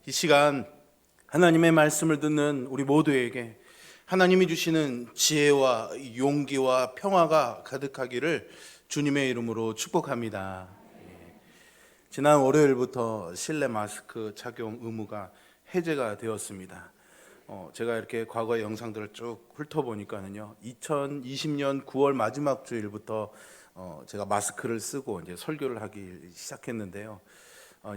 이 시간 하나님의 말씀을 듣는 우리 모두에게 하나님이 주시는 지혜와 용기와 평화가 가득하기를 주님의 이름으로 축복합니다. 지난 월요일부터 실내 마스크 착용 의무가 해제가 되었습니다. 제가 이렇게 과거의 영상들을 쭉 훑어보니까는요, 2020년 9월 마지막 주일부터 제가 마스크를 쓰고 이제 설교를 하기 시작했는데요.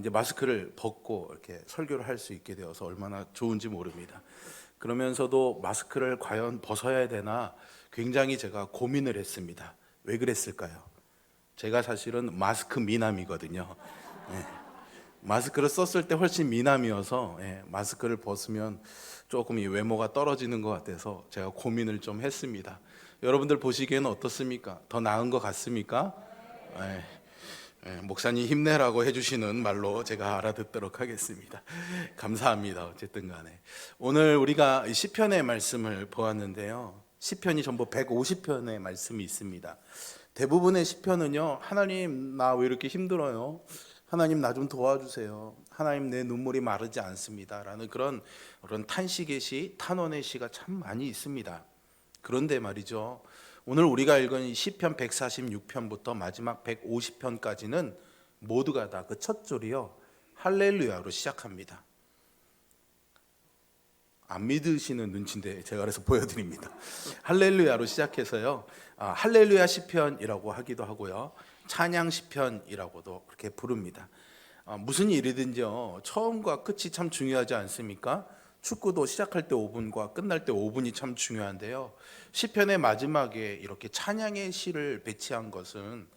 이제 마스크를 벗고 이렇게 설교를 할 수 있게 되어서 얼마나 좋은지 모릅니다. 그러면서도 마스크를 과연 벗어야 되나 굉장히 제가 고민을 했습니다. 왜 그랬을까요? 제가 사실은 마스크 미남이거든요. 네. 마스크를 썼을 때 훨씬 미남이어서 마스크를 벗으면 조금 이 외모가 떨어지는 것 같아서 제가 고민을 좀 했습니다. 여러분들 보시기에는 어떻습니까? 더 나은 것 같습니까? 목사님 힘내라고 해주시는 말로 제가 알아듣도록 하겠습니다. 감사합니다. 어쨌든 간에 오늘 우리가 시편의 말씀을 보았는데요, 시편이 전부 150편의 말씀이 있습니다. 대부분의 시편은요, 하나님 나 왜 이렇게 힘들어요? 하나님 나 좀 도와주세요. 하나님 내 눈물이 마르지 않습니다 라는 그런 탄식의 시, 탄원의 시가 참 많이 있습니다. 그런데 말이죠, 오늘 우리가 읽은 시편 146편부터 마지막 150편까지는 모두가 다 그 첫 줄이요, 할렐루야로 시작합니다. 안 믿으시는 눈치인데 제가 그래서 보여드립니다. 할렐루야로 시작해서요, 할렐루야 시편이라고 하기도 하고요, 찬양 시편이라고도 그렇게 부릅니다. 무슨 일이든지요, 처음과 끝이 참 중요하지 않습니까? 축구도 시작할 때 5분과 끝날 때 5분이 참 중요한데요, 시편의 마지막에 이렇게 찬양의 시를 배치한 것은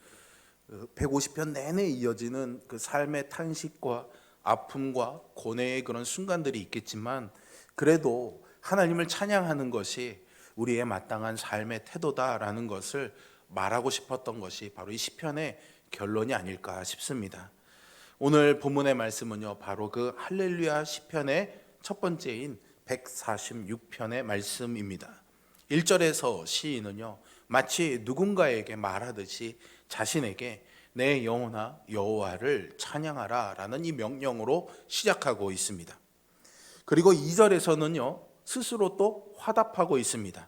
150편 내내 이어지는 그 삶의 탄식과 아픔과 고뇌의 그런 순간들이 있겠지만, 그래도 하나님을 찬양하는 것이 우리의 마땅한 삶의 태도다라는 것을 말하고 싶었던 것이 바로 이 시편의 결론이 아닐까 싶습니다. 오늘 본문의 말씀은요, 바로 그 할렐루야 시편의 첫 번째인 146편의 말씀입니다. 1절에서 시인은요, 마치 누군가에게 말하듯이 자신에게 내 영혼아 여호와를 찬양하라 라는 이 명령으로 시작하고 있습니다. 그리고 2절에서는요, 스스로 또 화답하고 있습니다.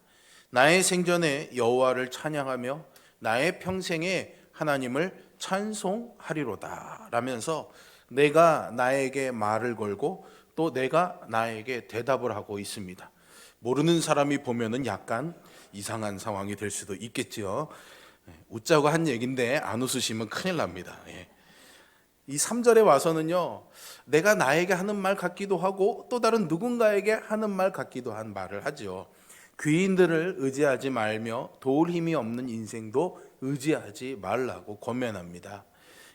나의 생전에 여호와를 찬양하며 나의 평생에 하나님을 찬송하리로다 라면서 내가 나에게 말을 걸고 또 내가 나에게 대답을 하고 있습니다. 모르는 사람이 보면은 약간 이상한 상황이 될 수도 있겠죠. 웃자고 한 얘기인데 안 웃으시면 큰일 납니다. 이 3절에 와서는요, 내가 나에게 하는 말 같기도 하고 또 다른 누군가에게 하는 말 같기도 한 말을 하죠. 귀인들을 의지하지 말며 도울 힘이 없는 인생도 의지하지 말라고 권면합니다.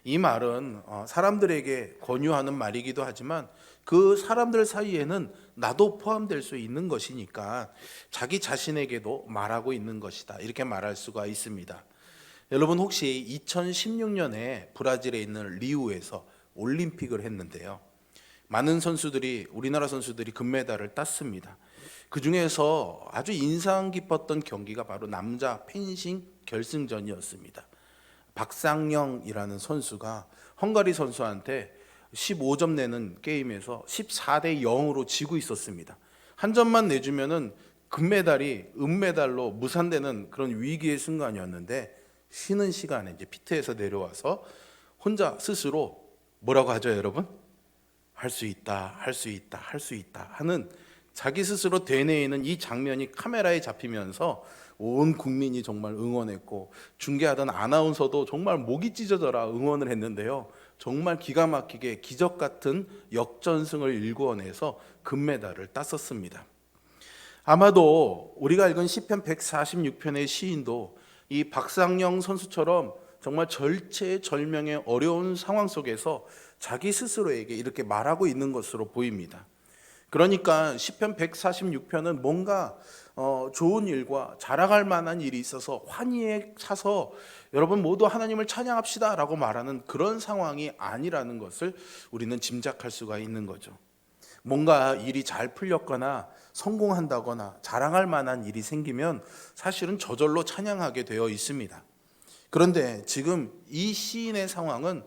이 말은 사람들에게 권유하는 말이기도 하지만 그 사람들 사이에는 나도 포함될 수 있는 것이니까 자기 자신에게도 말하고 있는 것이다, 이렇게 말할 수가 있습니다. 여러분 혹시 2016년에 브라질에 있는 리우에서 올림픽을 했는데요, 많은 선수들이, 우리나라 선수들이 금메달을 땄습니다. 그 중에서 아주 인상 깊었던 경기가 바로 남자 펜싱 결승전이었습니다. 박상영이라는 선수가 헝가리 선수한테 15점 내는 게임에서 14대 0으로 지고 있었습니다. 한 점만 내주면은 금메달이 은메달로 무산되는 그런 위기의 순간이었는데, 쉬는 시간에 이제 피트에서 내려와서 혼자 스스로 뭐라고 하죠, 여러분? 할 수 있다, 할 수 있다, 할 수 있다 하는 자기 스스로 되뇌이는 이 장면이 카메라에 잡히면서 온 국민이 정말 응원했고, 중계하던 아나운서도 정말 목이 찢어져라 응원을 했는데요, 정말 기가 막히게 기적 같은 역전승을 일궈내서 금메달을 땄었습니다. 아마도 우리가 읽은 시편 146편의 시인도 이 박상영 선수처럼 정말 절체절명의 어려운 상황 속에서 자기 스스로에게 이렇게 말하고 있는 것으로 보입니다. 그러니까 시편 146편은 뭔가 좋은 일과 자랑할 만한 일이 있어서 환희에 차서 여러분 모두 하나님을 찬양합시다 라고 말하는 그런 상황이 아니라는 것을 우리는 짐작할 수가 있는 거죠. 뭔가 일이 잘 풀렸거나 성공한다거나 자랑할 만한 일이 생기면 사실은 저절로 찬양하게 되어 있습니다. 그런데 지금 이 시인의 상황은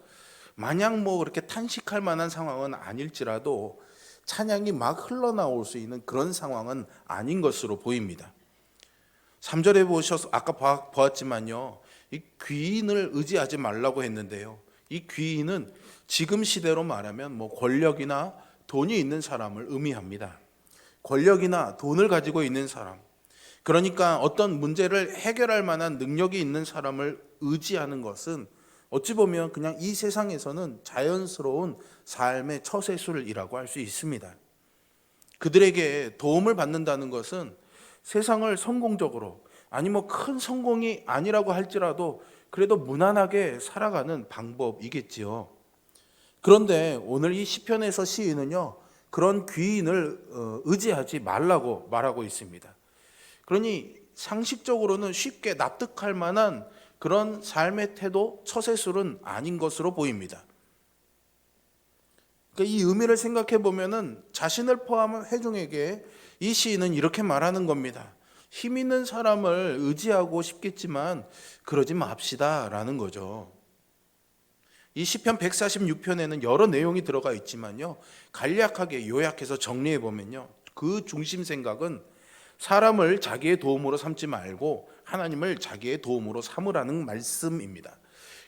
마냥 그렇게 탄식할 만한 상황은 아닐지라도 찬양이 막 흘러나올 수 있는 그런 상황은 아닌 것으로 보입니다. 3절에 보셔서 아까 보았지만요, 이 귀인을 의지하지 말라고 했는데요, 이 귀인은 지금 시대로 말하면 권력이나 돈이 있는 사람을 의미합니다. 권력이나 돈을 가지고 있는 사람, 그러니까 어떤 문제를 해결할 만한 능력이 있는 사람을 의지하는 것은 어찌 보면 그냥 이 세상에서는 자연스러운 삶의 처세술이라고 할 수 있습니다. 그들에게 도움을 받는다는 것은 세상을 성공적으로, 아니 큰 성공이 아니라고 할지라도 그래도 무난하게 살아가는 방법이겠지요. 그런데 오늘 이 시편에서 시인은요, 그런 귀인을 의지하지 말라고 말하고 있습니다. 그러니 상식적으로는 쉽게 납득할 만한 그런 삶의 태도, 처세술은 아닌 것으로 보입니다. 그러니까 이 의미를 생각해 보면은 자신을 포함한 회중에게 이 시인은 이렇게 말하는 겁니다. 힘 있는 사람을 의지하고 싶겠지만 그러지 맙시다라는 거죠. 이 시편 146편에는 여러 내용이 들어가 있지만요, 간략하게 요약해서 정리해 보면요, 그 중심 생각은 사람을 자기의 도움으로 삼지 말고 하나님을 자기의 도움으로 삼으라는 말씀입니다.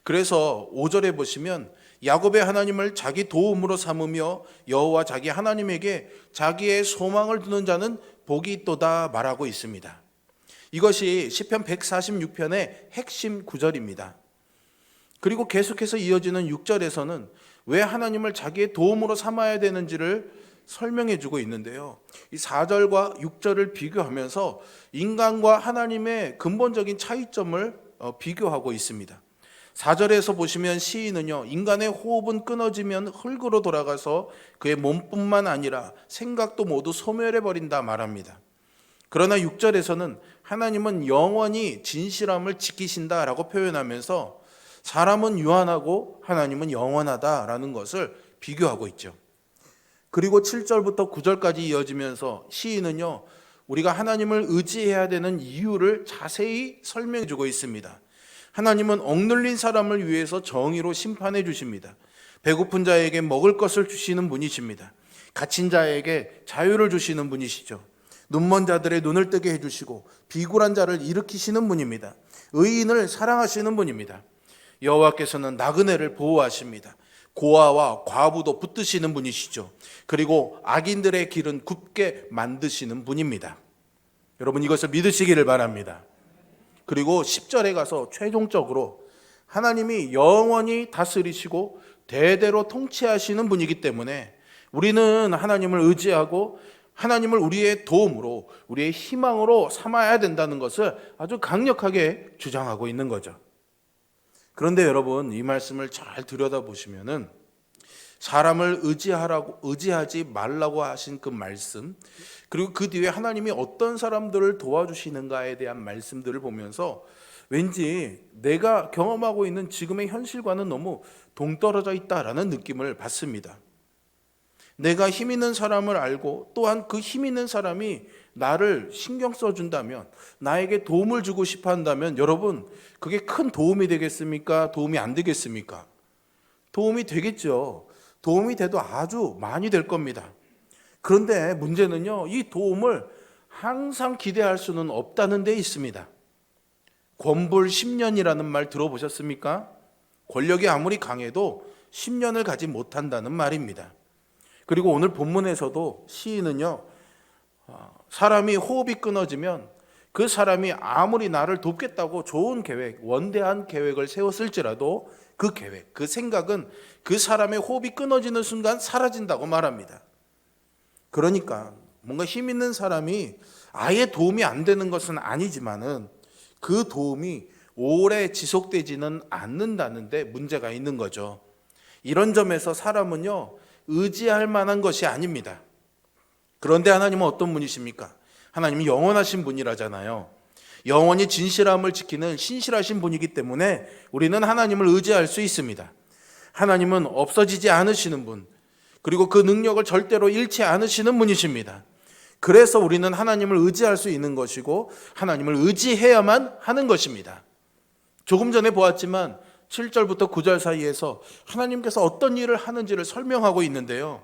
그래서 5절에 보시면 야곱의 하나님을 자기 도움으로 삼으며 여호와 자기 하나님에게 자기의 소망을 두는 자는 복이 있도다 말하고 있습니다. 이것이 시편 146편의 핵심 구절입니다. 그리고 계속해서 이어지는 6절에서는 왜 하나님을 자기의 도움으로 삼아야 되는지를 설명해 주고 있는데요, 이 4절과 6절을 비교하면서 인간과 하나님의 근본적인 차이점을 비교하고 있습니다. 4절에서 보시면 시인은요, 인간의 호흡은 끊어지면 흙으로 돌아가서 그의 몸뿐만 아니라 생각도 모두 소멸해 버린다 말합니다. 그러나 6절에서는 하나님은 영원히 진실함을 지키신다라고 표현하면서 사람은 유한하고 하나님은 영원하다라는 것을 비교하고 있죠. 그리고 7절부터 9절까지 이어지면서 시인은요, 우리가 하나님을 의지해야 되는 이유를 자세히 설명해 주고 있습니다. 하나님은 억눌린 사람을 위해서 정의로 심판해 주십니다. 배고픈 자에게 먹을 것을 주시는 분이십니다. 갇힌 자에게 자유를 주시는 분이시죠. 눈먼 자들의 눈을 뜨게 해주시고 비굴한 자를 일으키시는 분입니다. 의인을 사랑하시는 분입니다. 여호와께서는 나그네를 보호하십니다. 고아와 과부도 붙드시는 분이시죠. 그리고 악인들의 길은 굽게 만드시는 분입니다. 여러분, 이것을 믿으시기를 바랍니다. 그리고 10절에 가서 최종적으로 하나님이 영원히 다스리시고 대대로 통치하시는 분이기 때문에 우리는 하나님을 의지하고 하나님을 우리의 도움으로, 우리의 희망으로 삼아야 된다는 것을 아주 강력하게 주장하고 있는 거죠. 그런데 여러분, 이 말씀을 잘 들여다보시면은 사람을 의지하지 말라고 하신 그 말씀, 그리고 그 뒤에 하나님이 어떤 사람들을 도와주시는가에 대한 말씀들을 보면서 왠지 내가 경험하고 있는 지금의 현실과는 너무 동떨어져 있다라는 느낌을 받습니다. 내가 힘 있는 사람을 알고 또한 그 힘 있는 사람이 나를 신경 써준다면, 나에게 도움을 주고 싶어 한다면 여러분, 그게 큰 도움이 되겠습니까? 도움이 안 되겠습니까? 도움이 되겠죠. 도움이 돼도 아주 많이 될 겁니다. 그런데 문제는요, 이 도움을 항상 기대할 수는 없다는 데 있습니다. 권불 10년이라는 말 들어보셨습니까? 권력이 아무리 강해도 10년을 가지 못한다는 말입니다. 그리고 오늘 본문에서도 시인은요, 사람이 호흡이 끊어지면 그 사람이 아무리 나를 돕겠다고 좋은 계획, 원대한 계획을 세웠을지라도 그 계획, 그 생각은 그 사람의 호흡이 끊어지는 순간 사라진다고 말합니다. 그러니까 뭔가 힘 있는 사람이 아예 도움이 안 되는 것은 아니지만은 그 도움이 오래 지속되지는 않는다는 데 문제가 있는 거죠. 이런 점에서 사람은요, 의지할 만한 것이 아닙니다. 그런데 하나님은 어떤 분이십니까? 하나님은 영원하신 분이라잖아요. 영원히 진실함을 지키는 신실하신 분이기 때문에 우리는 하나님을 의지할 수 있습니다. 하나님은 없어지지 않으시는 분, 그리고 그 능력을 절대로 잃지 않으시는 분이십니다. 그래서 우리는 하나님을 의지할 수 있는 것이고 하나님을 의지해야만 하는 것입니다. 조금 전에 보았지만 7절부터 9절 사이에서 하나님께서 어떤 일을 하는지를 설명하고 있는데요,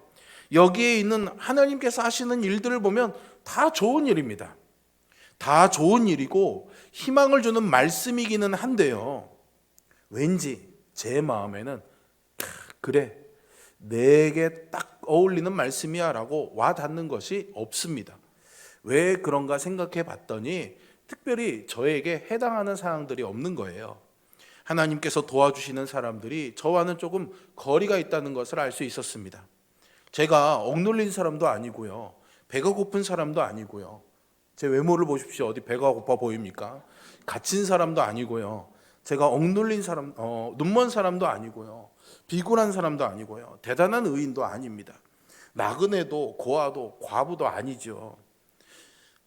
여기에 있는 하나님께서 하시는 일들을 보면 다 좋은 일입니다. 다 좋은 일이고 희망을 주는 말씀이기는 한데요, 왠지 제 마음에는 그래, 내게 딱 어울리는 말씀이야 라고 와닿는 것이 없습니다. 왜 그런가 생각해 봤더니 특별히 저에게 해당하는 사항들이 없는 거예요. 하나님께서 도와주시는 사람들이 저와는 조금 거리가 있다는 것을 알 수 있었습니다. 제가 억눌린 사람도 아니고요, 배가 고픈 사람도 아니고요, 제 외모를 보십시오. 어디 배가 고파 보입니까? 갇힌 사람도 아니고요, 제가 억눌린 사람, 눈먼 사람도 아니고요, 비굴한 사람도 아니고요, 대단한 의인도 아닙니다. 나그네도 고아도 과부도 아니죠.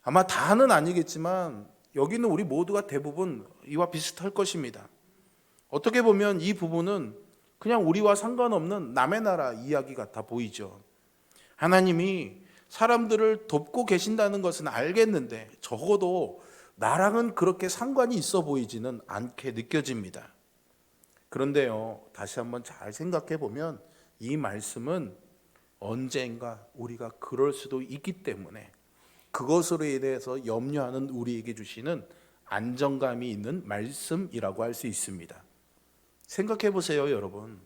아마 다는 아니겠지만 여기는 우리 모두가 대부분 이와 비슷할 것입니다. 어떻게 보면 이 부분은 그냥 우리와 상관없는 남의 나라 이야기 같아 보이죠. 하나님이 사람들을 돕고 계신다는 것은 알겠는데 적어도 나랑은 그렇게 상관이 있어 보이지는 않게 느껴집니다. 그런데요, 다시 한번 잘 생각해 보면 이 말씀은 언젠가 우리가 그럴 수도 있기 때문에 그것으로 인해서 염려하는 우리에게 주시는 안정감이 있는 말씀이라고 할 수 있습니다. 생각해 보세요, 여러분.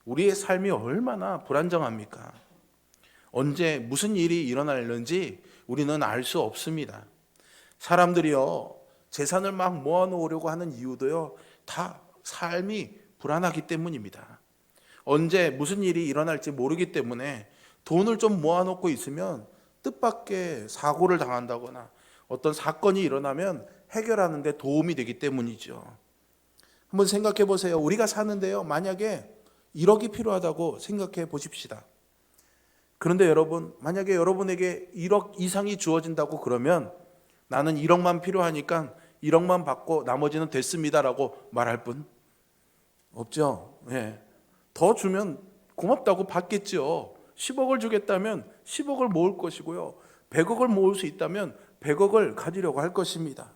우리의 삶이 얼마나 불안정합니까? 언제 무슨 일이 일어날는지 우리는 알 수 없습니다. 사람들이요, 재산을 막 모아놓으려고 하는 이유도요, 다 삶이 불안하기 때문입니다. 언제 무슨 일이 일어날지 모르기 때문에 돈을 좀 모아놓고 있으면 뜻밖의 사고를 당한다거나 어떤 사건이 일어나면 해결하는 데 도움이 되기 때문이죠. 한번 생각해 보세요. 우리가 사는데요, 만약에 1억이 필요하다고 생각해 보십시다. 그런데 여러분, 만약에 여러분에게 1억 이상이 주어진다고 그러면 나는 1억만 필요하니까 1억만 받고 나머지는 됐습니다라고 말할 분 없죠. 예. 더 주면 고맙다고 받겠죠. 10억을 주겠다면 10억을 모을 것이고요, 100억을 모을 수 있다면 100억을 가지려고 할 것입니다.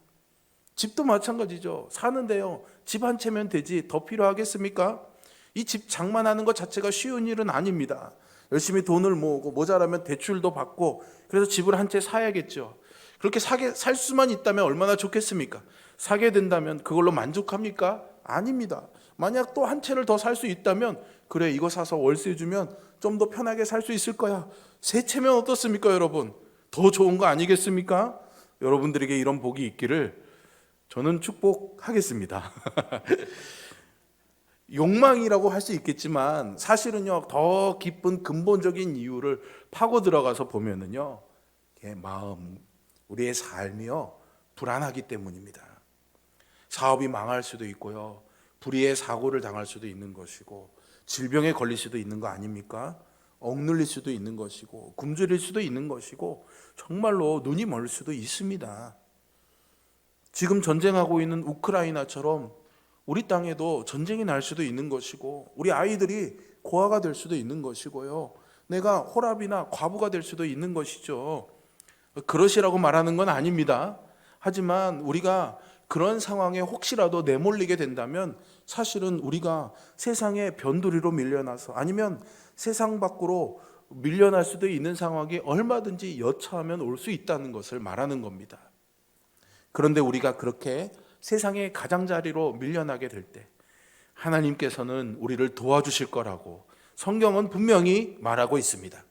집도 마찬가지죠. 사는데요, 집 한 채면 되지 더 필요하겠습니까? 이 집 장만하는 것 자체가 쉬운 일은 아닙니다. 열심히 돈을 모으고 모자라면 대출도 받고 그래서 집을 한 채 사야겠죠. 그렇게 살 수만 있다면 얼마나 좋겠습니까? 사게 된다면 그걸로 만족합니까? 아닙니다. 만약 또 한 채를 더 살 수 있다면 그래, 이거 사서 월세 주면 좀 더 편하게 살 수 있을 거야. 세 채면 어떻습니까, 여러분? 더 좋은 거 아니겠습니까? 여러분들에게 이런 복이 있기를 저는 축복하겠습니다. 욕망이라고 할 수 있겠지만 사실은요, 더 깊은 근본적인 이유를 파고 들어가서 보면은요, 마음, 우리의 삶이요, 불안하기 때문입니다. 사업이 망할 수도 있고요, 불의의 사고를 당할 수도 있는 것이고, 질병에 걸릴 수도 있는 거 아닙니까? 억눌릴 수도 있는 것이고, 굶주릴 수도 있는 것이고, 정말로 눈이 멀 수도 있습니다. 지금 전쟁하고 있는 우크라이나처럼 우리 땅에도 전쟁이 날 수도 있는 것이고, 우리 아이들이 고아가 될 수도 있는 것이고요, 내가 호랍이나 과부가 될 수도 있는 것이죠. 그러시라고 말하는 건 아닙니다. 하지만 우리가 그런 상황에 혹시라도 내몰리게 된다면 사실은 우리가 세상의 변두리로 밀려나서 아니면 세상 밖으로 밀려날 수도 있는 상황이 얼마든지 여차하면 올 수 있다는 것을 말하는 겁니다. 그런데 우리가 그렇게 세상의 가장자리로 밀려나게 될 때 하나님께서는 우리를 도와주실 거라고 성경은 분명히 말하고 있습니다.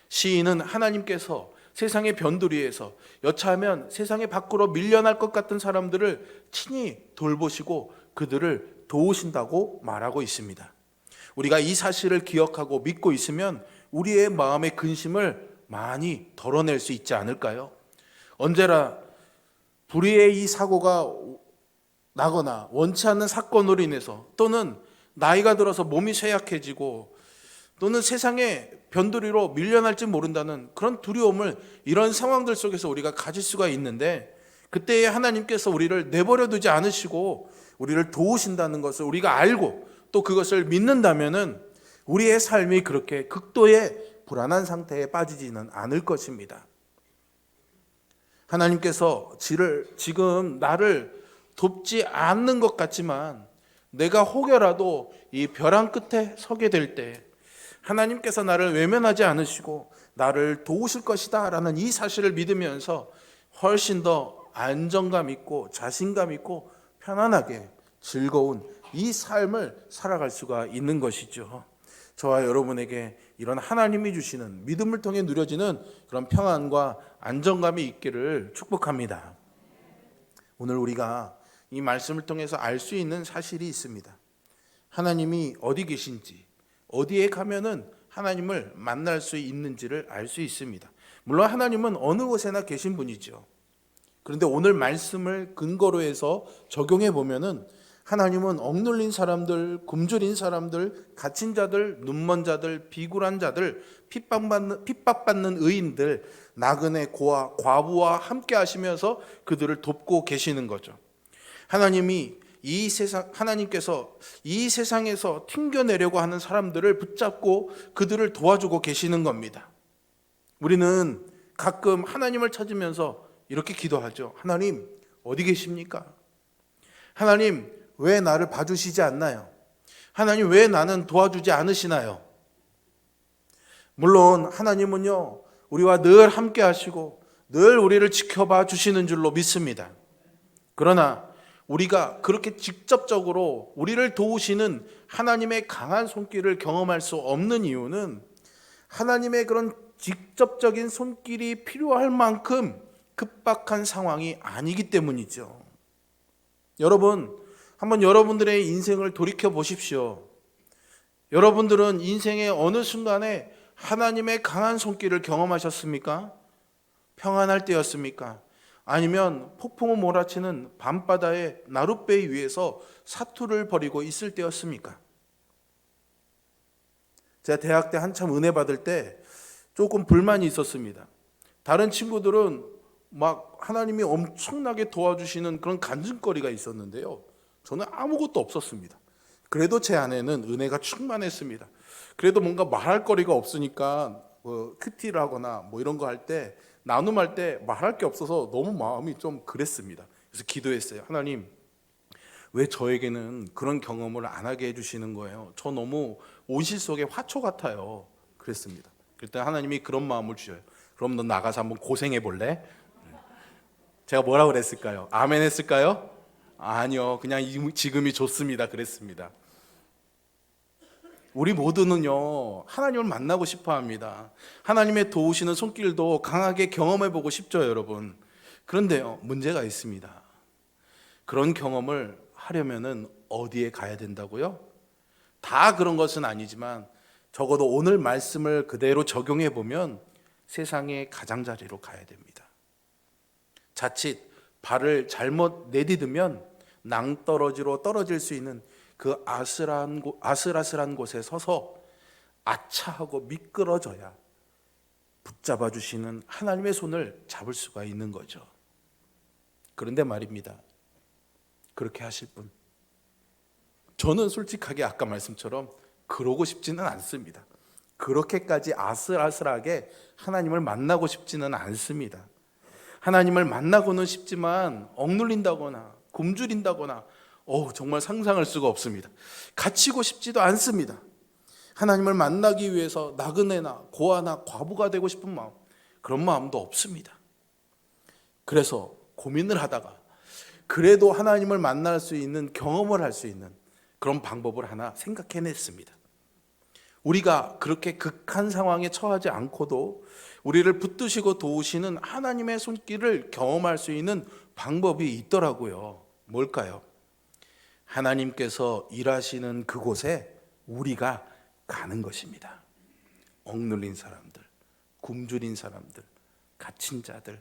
시인은 하나님께서 세상의 변두리에서 여차하면 세상의 밖으로 밀려날 것 같은 사람들을 친히 돌보시고 그들을 도우신다고 말하고 있습니다. 우리가 이 사실을 기억하고 믿고 있으면 우리의 마음의 근심을 많이 덜어낼 수 있지 않을까요? 언제나 불의의 이 사고가 나거나 원치 않는 사건으로 인해서, 또는 나이가 들어서 몸이 쇠약해지고, 또는 세상의 변두리로 밀려날지 모른다는 그런 두려움을 이런 상황들 속에서 우리가 가질 수가 있는데, 그때에 하나님께서 우리를 내버려 두지 않으시고 우리를 도우신다는 것을 우리가 알고 또 그것을 믿는다면은 우리의 삶이 그렇게 극도의 불안한 상태에 빠지지는 않을 것입니다. 하나님께서 지금 나를 돕지 않는 것 같지만 내가 혹여라도 이 벼랑 끝에 서게 될 때 하나님께서 나를 외면하지 않으시고 나를 도우실 것이다 라는 이 사실을 믿으면서 훨씬 더 안정감 있고 자신감 있고 편안하게 즐거운 이 삶을 살아갈 수가 있는 것이죠. 저와 여러분에게 이런 하나님이 주시는 믿음을 통해 누려지는 그런 평안과 안정감이 있기를 축복합니다. 오늘 우리가 이 말씀을 통해서 알 수 있는 사실이 있습니다. 하나님이 어디 계신지, 어디에 가면은 하나님을 만날 수 있는지를 알 수 있습니다. 물론 하나님은 어느 곳에나 계신 분이죠. 그런데 오늘 말씀을 근거로 해서 적용해 보면은 하나님은 억눌린 사람들, 굶주린 사람들, 갇힌 자들, 눈먼 자들, 비굴한 자들, 핍박받는 의인들, 나그네 고아, 과부와 함께 하시면서 그들을 돕고 계시는 거죠. 하나님께서 이 세상에서 튕겨내려고 하는 사람들을 붙잡고 그들을 도와주고 계시는 겁니다. 우리는 가끔 하나님을 찾으면서 이렇게 기도하죠. 하나님, 어디 계십니까? 하나님, 왜 나를 봐주시지 않나요? 하나님, 왜 나는 도와주지 않으시나요? 물론 하나님은요, 우리와 늘 함께 하시고 늘 우리를 지켜봐 주시는 줄로 믿습니다. 그러나 우리가 그렇게 직접적으로 우리를 도우시는 하나님의 강한 손길을 경험할 수 없는 이유는 하나님의 그런 직접적인 손길이 필요할 만큼 급박한 상황이 아니기 때문이죠. 여러분, 한번 여러분들의 인생을 돌이켜 보십시오. 여러분들은 인생의 어느 순간에 하나님의 강한 손길을 경험하셨습니까? 평안할 때였습니까? 아니면 폭풍우 몰아치는 밤바다의 나룻배 위에서 사투를 벌이고 있을 때였습니까? 제가 대학 때 한참 은혜 받을 때 조금 불만이 있었습니다. 다른 친구들은 막 하나님이 엄청나게 도와주시는 그런 간증거리가 있었는데요. 저는 아무것도 없었습니다. 그래도 제 안에는 은혜가 충만했습니다. 그래도 뭔가 말할 거리가 없으니까 큐티를 하거나 이런 거 할 때, 나눔할 때 말할 게 없어서 너무 마음이 좀 그랬습니다. 그래서 기도했어요. 하나님, 왜 저에게는 그런 경험을 안 하게 해주시는 거예요? 저 너무 온실 속의 화초 같아요. 그랬습니다. 그때 하나님이 그런 마음을 주셔요. 그럼 너 나가서 한번 고생해 볼래? 제가 뭐라고 그랬을까요? 아멘 했을까요? 아니요, 그냥 지금이 좋습니다 그랬습니다. 우리 모두는요, 하나님을 만나고 싶어 합니다. 하나님의 도우시는 손길도 강하게 경험해 보고 싶죠, 여러분. 그런데요, 문제가 있습니다. 그런 경험을 하려면은 어디에 가야 된다고요? 다 그런 것은 아니지만 적어도 오늘 말씀을 그대로 적용해 보면 세상의 가장자리로 가야 됩니다. 자칫 발을 내디디면 낭떠러지로 떨어질 수 있는 그 아슬아슬한 곳에 서서 아차하고 미끄러져야 붙잡아 주시는 하나님의 손을 잡을 수가 있는 거죠. 그런데 말입니다, 그렇게 하실 분, 저는 솔직하게 아까 말씀처럼 그러고 싶지는 않습니다. 그렇게까지 아슬아슬하게 하나님을 만나고 싶지는 않습니다. 하나님을 만나고는 싶지만 억눌린다거나 굶주린다거나 정말 상상할 수가 없습니다. 갇히고 싶지도 않습니다. 하나님을 만나기 위해서 나그네나 고아나 과부가 되고 싶은 마음, 그런 마음도 없습니다. 그래서 고민을 하다가 그래도 하나님을 만날 수 있는, 경험을 할 수 있는 그런 방법을 하나 생각해냈습니다. 우리가 그렇게 극한 상황에 처하지 않고도 우리를 붙드시고 도우시는 하나님의 손길을 경험할 수 있는 방법이 있더라고요. 뭘까요? 하나님께서 일하시는 그곳에 우리가 가는 것입니다. 억눌린 사람들, 굶주린 사람들, 갇힌 자들,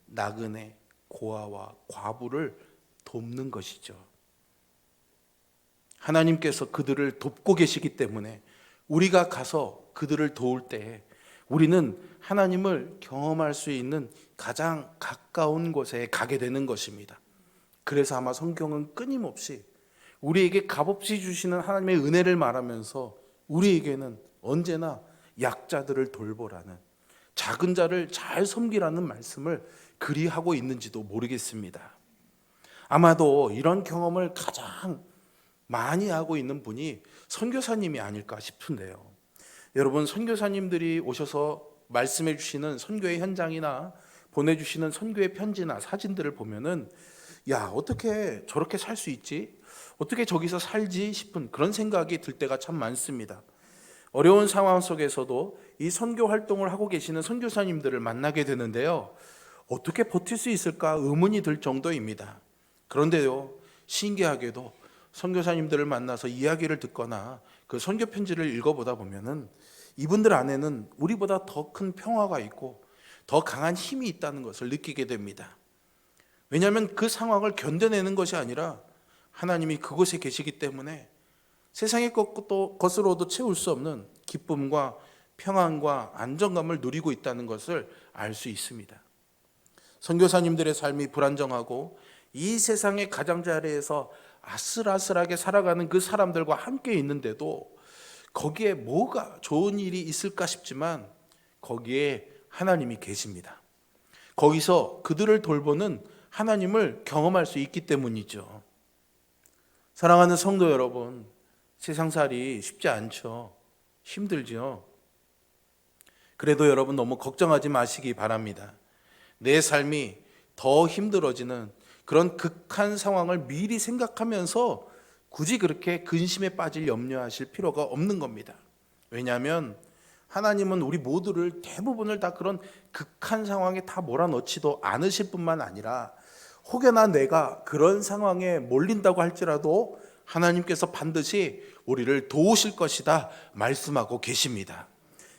나그네, 고아와 과부를 돕는 것이죠. 하나님께서 그들을 돕고 계시기 때문에 우리가 가서 그들을 도울 때에 우리는 하나님을 경험할 수 있는 가장 가까운 곳에 가게 되는 것입니다. 그래서 아마 성경은 끊임없이 우리에게 값없이 주시는 하나님의 은혜를 말하면서 우리에게는 언제나 약자들을 돌보라는, 작은 자를 잘 섬기라는 말씀을 그리하고 있는지도 모르겠습니다. 아마도 이런 경험을 가장 많이 하고 있는 분이 선교사님이 아닐까 싶은데요. 여러분, 선교사님들이 오셔서 말씀해 주시는 선교의 현장이나 보내주시는 선교의 편지나 사진들을 보면은 야, 어떻게 저렇게 살 수 있지? 어떻게 저기서 살지 싶은 그런 생각이 들 때가 참 많습니다. 어려운 상황 속에서도 이 선교 활동을 하고 계시는 선교사님들을 만나게 되는데요, 어떻게 버틸 수 있을까 의문이 들 정도입니다. 그런데요, 신기하게도 선교사님들을 만나서 이야기를 듣거나 그 선교 편지를 읽어보다 보면은 이분들 안에는 우리보다 더 큰 평화가 있고 더 강한 힘이 있다는 것을 느끼게 됩니다. 왜냐하면 그 상황을 견뎌내는 것이 아니라 하나님이 그곳에 계시기 때문에 세상의 것으로도 채울 수 없는 기쁨과 평안과 안정감을 누리고 있다는 것을 알 수 있습니다. 선교사님들의 삶이 불안정하고 이 세상의 가장자리에서 아슬아슬하게 살아가는 그 사람들과 함께 있는데도 거기에 뭐가 좋은 일이 있을까 싶지만 거기에 하나님이 계십니다. 거기서 그들을 돌보는 하나님을 경험할 수 있기 때문이죠. 사랑하는 성도 여러분, 세상살이 쉽지 않죠. 힘들죠. 그래도 여러분 너무 걱정하지 마시기 바랍니다. 내 삶이 더 힘들어지는 그런 극한 상황을 미리 생각하면서 굳이 그렇게 근심에 빠질 염려하실 필요가 없는 겁니다. 왜냐하면 하나님은 우리 모두를 대부분을 다 그런 극한 상황에 다 몰아넣지도 않으실 뿐만 아니라 혹여나 내가 그런 상황에 몰린다고 할지라도 하나님께서 반드시 우리를 도우실 것이다 말씀하고 계십니다.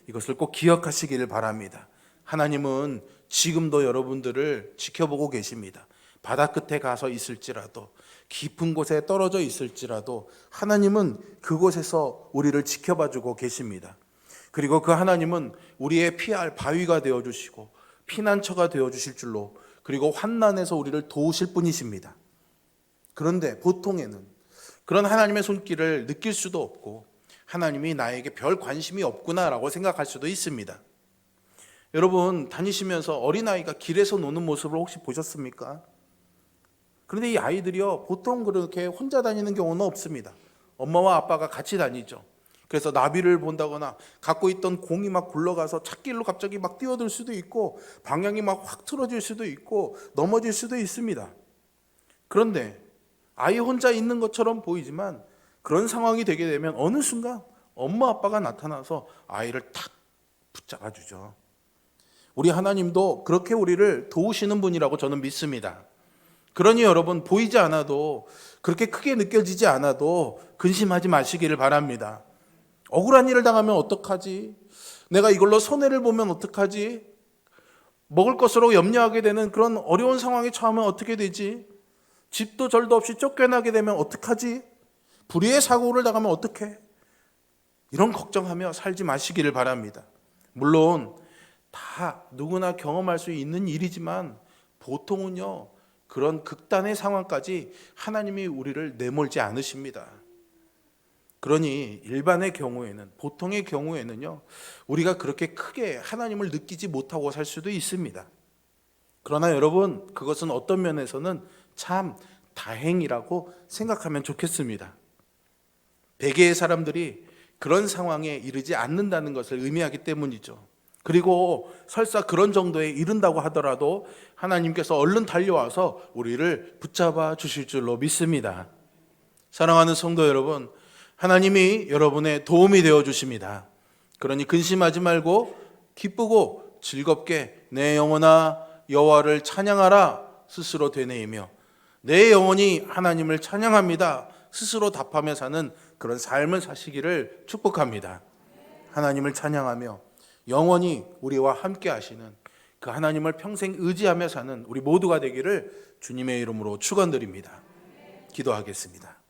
이것을 꼭 기억하시기를 바랍니다. 하나님은 지금도 여러분들을 지켜보고 계십니다. 바다 끝에 가서 있을지라도 깊은 곳에 떨어져 있을지라도 하나님은 그곳에서 우리를 지켜봐주고 계십니다. 그리고 그 하나님은 우리의 피할 바위가 되어주시고 피난처가 되어주실 줄로, 그리고 환난에서 우리를 도우실 분이십니다. 그런데 보통에는 그런 하나님의 손길을 느낄 수도 없고 하나님이 나에게 별 관심이 없구나라고 생각할 수도 있습니다. 여러분, 다니시면서 어린아이가 길에서 노는 모습을 혹시 보셨습니까? 그런데 이 아이들이요, 보통 그렇게 혼자 다니는 경우는 없습니다. 엄마와 아빠가 같이 다니죠. 그래서 나비를 본다거나 갖고 있던 공이 막 굴러가서 찻길로 갑자기 막 뛰어들 수도 있고 방향이 막 확 틀어질 수도 있고 넘어질 수도 있습니다. 그런데 아이 혼자 있는 것처럼 보이지만 그런 상황이 되게 되면 어느 순간 엄마 아빠가 나타나서 아이를 탁 붙잡아 주죠. 우리 하나님도 그렇게 우리를 도우시는 분이라고 저는 믿습니다. 그러니 여러분, 보이지 않아도, 그렇게 크게 느껴지지 않아도 근심하지 마시기를 바랍니다. 억울한 일을 당하면 어떡하지? 내가 이걸로 손해를 보면 어떡하지? 먹을 것으로 염려하게 되는 그런 어려운 상황에 처하면 어떻게 되지? 집도 절도 없이 쫓겨나게 되면 어떡하지? 불의의 사고를 당하면 어떡해? 이런 걱정하며 살지 마시기를 바랍니다. 물론 다 누구나 경험할 수 있는 일이지만 보통은요, 그런 극단의 상황까지 하나님이 우리를 내몰지 않으십니다. 그러니 일반의 경우에는, 보통의 경우에는요, 우리가 그렇게 크게 하나님을 느끼지 못하고 살 수도 있습니다. 그러나 여러분, 그것은 어떤 면에서는 참 다행이라고 생각하면 좋겠습니다. 대개의 사람들이 그런 상황에 이르지 않는다는 것을 의미하기 때문이죠. 그리고 설사 그런 정도에 이른다고 하더라도 하나님께서 얼른 달려와서 우리를 붙잡아 주실 줄로 믿습니다. 사랑하는 성도 여러분, 하나님이 여러분의 도움이 되어 주십니다. 그러니 근심하지 말고 기쁘고 즐겁게 내 영혼아 여호와를 찬양하라 스스로 되뇌이며 내 영혼이 하나님을 찬양합니다 스스로 답하며 사는 그런 삶을 사시기를 축복합니다. 하나님을 찬양하며 영원히 우리와 함께 하시는 그 하나님을 평생 의지하며 사는 우리 모두가 되기를 주님의 이름으로 축원드립니다. 기도하겠습니다.